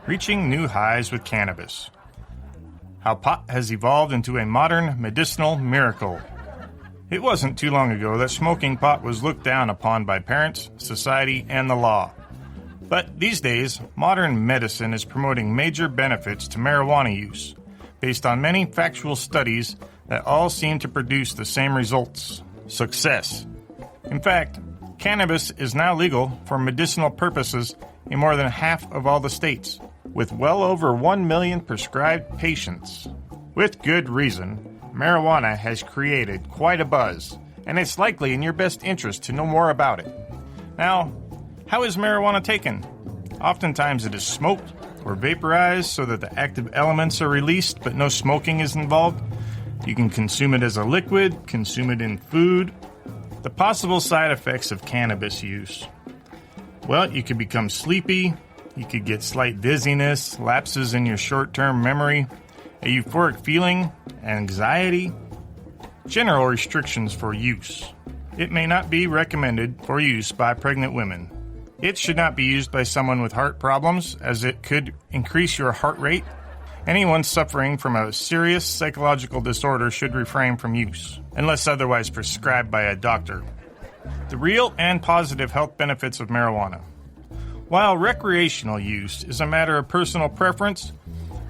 Reaching new highs with cannabis. How pot has evolved into a modern medicinal miracle. It wasn't too long ago that smoking pot was looked down upon by parents, society, and the law. But these days, modern medicine is promoting major benefits to marijuana use, based on many factual studies that all seem to produce the same results: success. In fact, cannabis is now legal for medicinal purposes in more than half of all the states, with well over 1 million prescribed patients. With good reason, marijuana has created quite a buzz, and it's likely in your best interest to know more about it. Now, how is marijuana taken? Oftentimes it is smoked or vaporized so that the active elements are released but no smoking is involved. You can consume it as a liquid, consume it in food. The possible side effects of cannabis use. Well, you could become sleepy, you could get slight dizziness, lapses in your short-term memory, a euphoric feeling, anxiety. General restrictions for use. It may not be recommended for use by pregnant women. It should not be used by someone with heart problems, as it could increase your heart rate. Anyone suffering from a serious psychological disorder should refrain from use, unless otherwise prescribed by a doctor. The real and positive health benefits of marijuana. While recreational use is a matter of personal preference,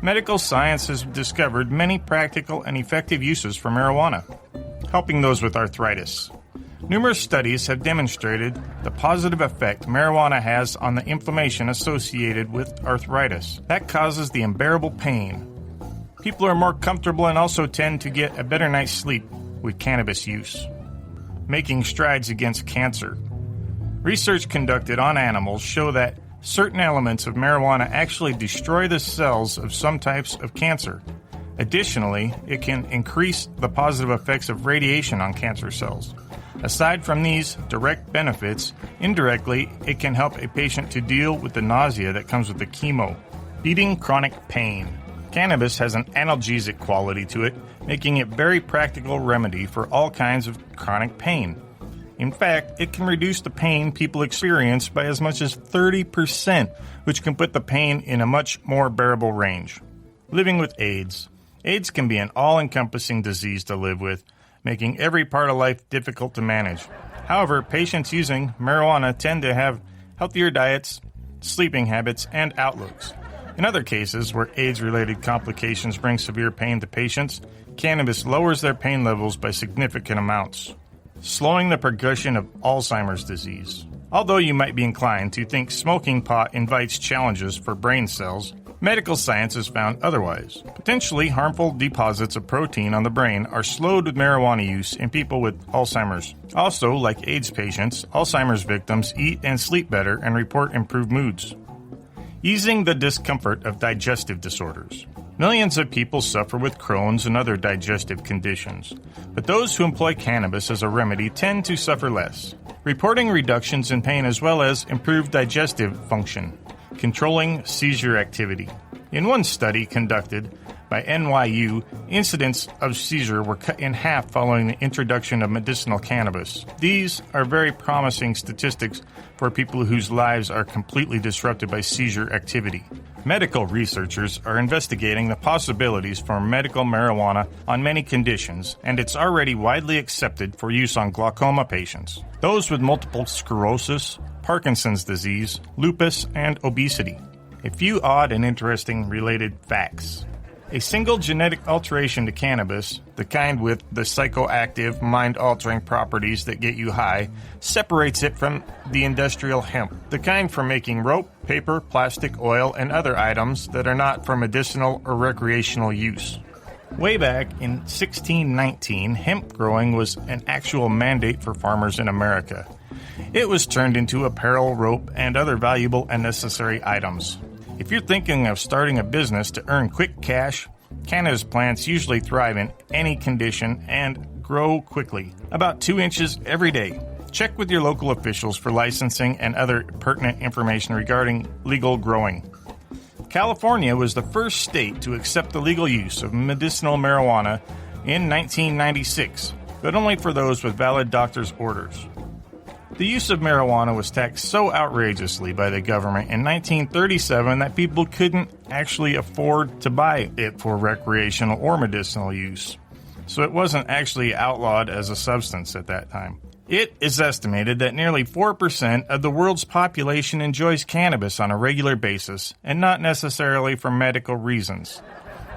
medical science has discovered many practical and effective uses for marijuana, helping those with arthritis. Numerous studies have demonstrated the positive effect marijuana has on the inflammation associated with arthritis. That causes the unbearable pain. People are more comfortable and also tend to get a better night's sleep with cannabis use. Making strides against cancer. Research conducted on animals show that certain elements of marijuana actually destroy the cells of some types of cancer. Additionally, it can increase the positive effects of radiation on cancer cells. Aside from these direct benefits, indirectly, it can help a patient to deal with the nausea that comes with the chemo. Beating chronic pain. Cannabis has an analgesic quality to it, making it a very practical remedy for all kinds of chronic pain. In fact, it can reduce the pain people experience by as much as 30%, which can put the pain in a much more bearable range. Living with AIDS. AIDS can be an all-encompassing disease to live with, making every part of life difficult to manage. However, patients using marijuana tend to have healthier diets, sleeping habits, and outlooks. In other cases where AIDS-related complications bring severe pain to patients, cannabis lowers their pain levels by significant amounts, slowing the progression of Alzheimer's disease. Although you might be inclined to think smoking pot invites challenges for brain cells, medical science has found otherwise. Potentially harmful deposits of protein on the brain are slowed with marijuana use in people with Alzheimer's. Also, like AIDS patients, Alzheimer's victims eat and sleep better and report improved moods. Easing the discomfort of digestive disorders. Millions of people suffer with Crohn's and other digestive conditions, but those who employ cannabis as a remedy tend to suffer less, reporting reductions in pain as well as improved digestive function. Controlling seizure activity. In one study conducted by NYU, incidents of seizure were cut in half following the introduction of medicinal cannabis. These are very promising statistics for people whose lives are completely disrupted by seizure activity. Medical researchers are investigating the possibilities for medical marijuana on many conditions, and it's already widely accepted for use on glaucoma patients, those with multiple sclerosis, Parkinson's disease, lupus, and obesity. A few odd and interesting related facts. A single genetic alteration to cannabis, the kind with the psychoactive, mind-altering properties that get you high, separates it from the industrial hemp, the kind for making rope, paper, plastic, oil, and other items that are not for medicinal or recreational use. Way back in 1619, hemp growing was an actual mandate for farmers in America. It was turned into apparel, rope, and other valuable and necessary items. If you're thinking of starting a business to earn quick cash, cannabis plants usually thrive in any condition and grow quickly, about 2 inches every day. Check with your local officials for licensing and other pertinent information regarding legal growing. California was the first state to accept the legal use of medicinal marijuana in 1996, but only for those with valid doctor's orders. The use of marijuana was taxed so outrageously by the government in 1937 that people couldn't actually afford to buy it for recreational or medicinal use. So it wasn't actually outlawed as a substance at that time. It is estimated that nearly 4% of the world's population enjoys cannabis on a regular basis, and not necessarily for medical reasons.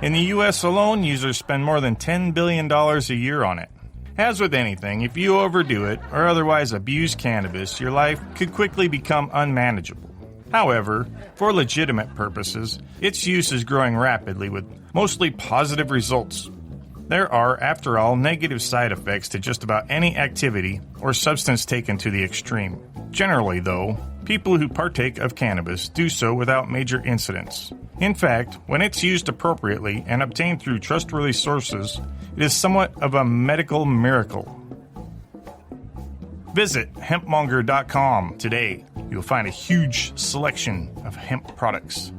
In the U.S. alone, users spend more than $10 billion a year on it. As with anything, if you overdo it or otherwise abuse cannabis, your life could quickly become unmanageable. However, for legitimate purposes, its use is growing rapidly with mostly positive results. There are, after all, negative side effects to just about any activity or substance taken to the extreme. Generally, though, people who partake of cannabis do so without major incidents. In fact, when it's used appropriately and obtained through trustworthy sources, it is somewhat of a medical miracle. Visit hempmonger.com today. You'll find a huge selection of hemp products.